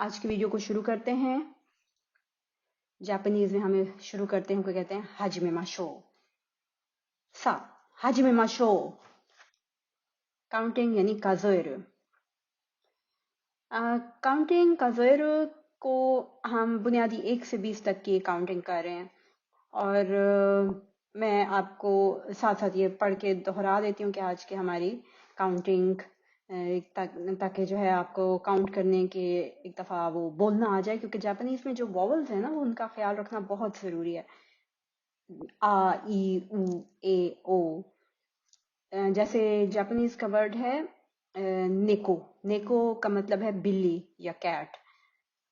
आज की वीडियो को शुरू करते हैं। जापानीज में हमें शुरू करते हैं, कहते हैं हाजिमे माशो। सा हाजिमे माशो। काउंटिंग यानी काज़ोएरु। काउंटिंग काज़ोएरु को हम बुनियादी 1 से 20 तक की काउंटिंग कर रहे हैं और मैं आपको साथ साथ ये पढ़ के दोहरा देती हूँ कि आज की हमारी काउंटिंग ताकि जो है आपको काउंट करने के एक दफ़ा वो बोलना आ जाए, क्योंकि जापानीज में जो वॉवल्स है ना वो उनका ख्याल रखना बहुत ज़रूरी है। आ ई उ ए ओ। जैसे जापानीज का वर्ड है नेको। नेको का मतलब है बिल्ली या कैट,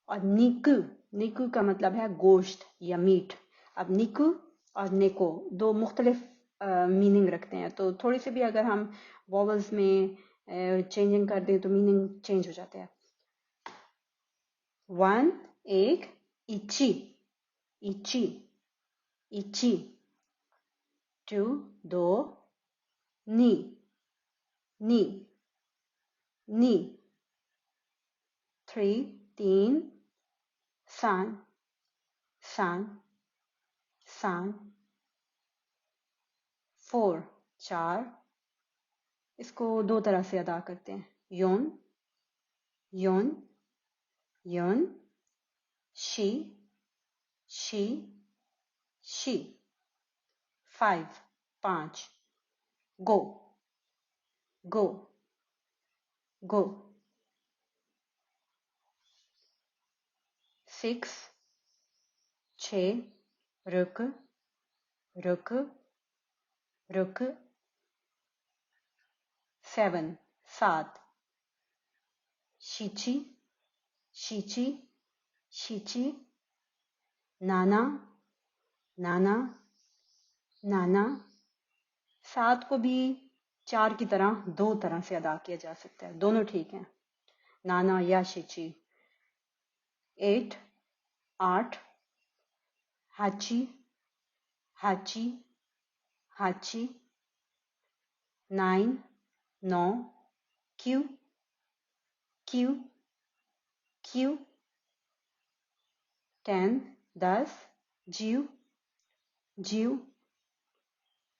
और निकु निकु का मतलब है गोश्त या मीट। अब निकु और नेको दो मुख्तलिफ मीनिंग रखते हैं, तो थोड़ी सी भी अगर हम वॉवल्स में चेंजिंग कर दें तो मीनिंग चेंज हो जाते हैं। 1 एक इची इची इची। 2 दो नी नी नी। 3 तीन सान सान सान। 4 चार। इसको दो तरह से अदा करते हैं, योन योन योन। शी शी शी। 5 पांच। गो गो गो। 6 छः। रुक रुक रुक। 7 सात। शीची शीची शीची। नाना नाना नाना। 7 को भी 4 की तरह दो तरह से अदा किया जा सकता है, दोनों ठीक हैं, नाना या शीची। 8 आठ। हाची हाची हाची। 9 नौ। Q Q Q. 10 दस। जीव जीव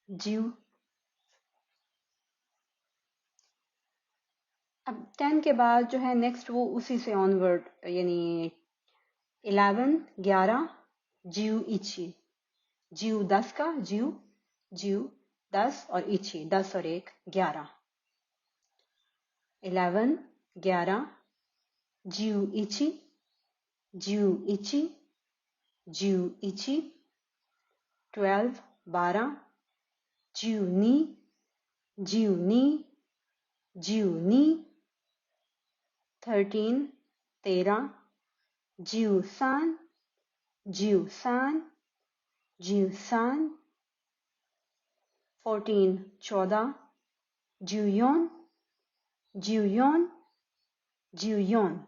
जीव। अब 10 के बाद जो है नेक्स्ट वो उसी से ऑनवर्ड, यानी 11 11। जीव इची। जीव 10 का जीव जीव 10 और इची 10 और 1 11। 11 11। जीव इची जीव इची जीव इची। 12 12। जीव नी जीव नी जीव नी। 13 13। जीव सान जीव सान जीव सान। 14 14। जीव योन जीव योन जीव योन।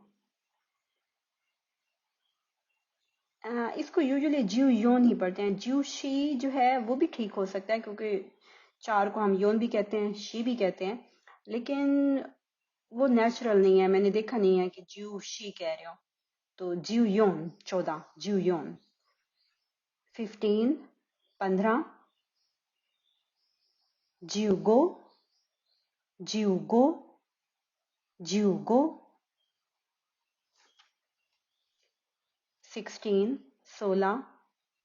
इसको यूजुअली जीव योन ही पढ़ते हैं। जीव शी जो है वो भी ठीक हो सकता है, क्योंकि 4 को हम योन भी कहते हैं, शी भी कहते हैं, लेकिन वो नेचुरल नहीं है, मैंने देखा नहीं है कि जीव शी कह रहे हो। तो जीव योन 14 जीव योन। 15 15। जीव गो जीव गो जीव गो। 16 16।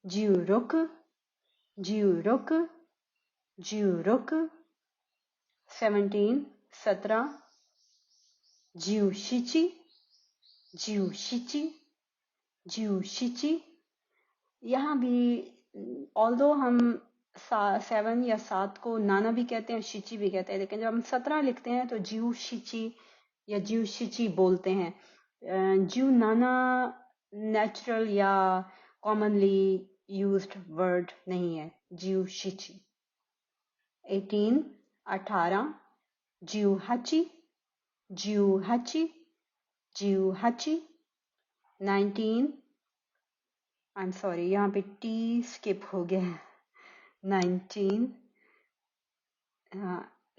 जीव रुक जीव रुक जीव रुक। 17 17। जीव शिची जीव शिची जीव शिची। यहाँ भी ऑल्दो हम 7 या 7 को नाना भी कहते हैं, शिची भी कहते हैं, लेकिन जब हम 17 लिखते हैं तो जीव शिची या जीव शिची बोलते हैं। जीव नाना नेचुरल या कॉमनली यूज्ड वर्ड नहीं है, जीव शिची। 18 18। जीव हची जीव हची जीव हची। 19 आई एम सॉरी, यहाँ पे टी स्किप हो गया है। 19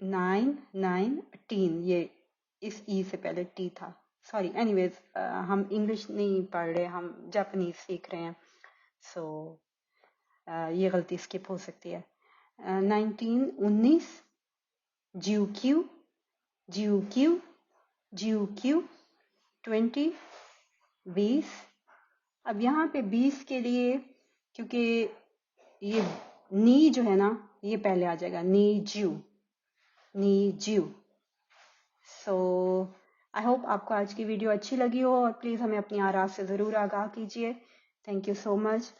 9 9 टीन, ये इस ई से पहले टी था, सॉरी, एनीवेज हम इंग्लिश नहीं पढ़ रहे, हम जापानीज सीख रहे हैं। सो ये गलती स्किप हो सकती है। 19 GQ GQ GQ 20 20। अब यहाँ पे 20 के लिए, क्योंकि ये नी जो है ना, ये पहले आ जाएगा, नी ज्यू। सो आई होप आपको आज की वीडियो अच्छी लगी हो, और प्लीज़ हमें अपनी आराज़ से ज़रूर आगाह कीजिए। Thank you so much.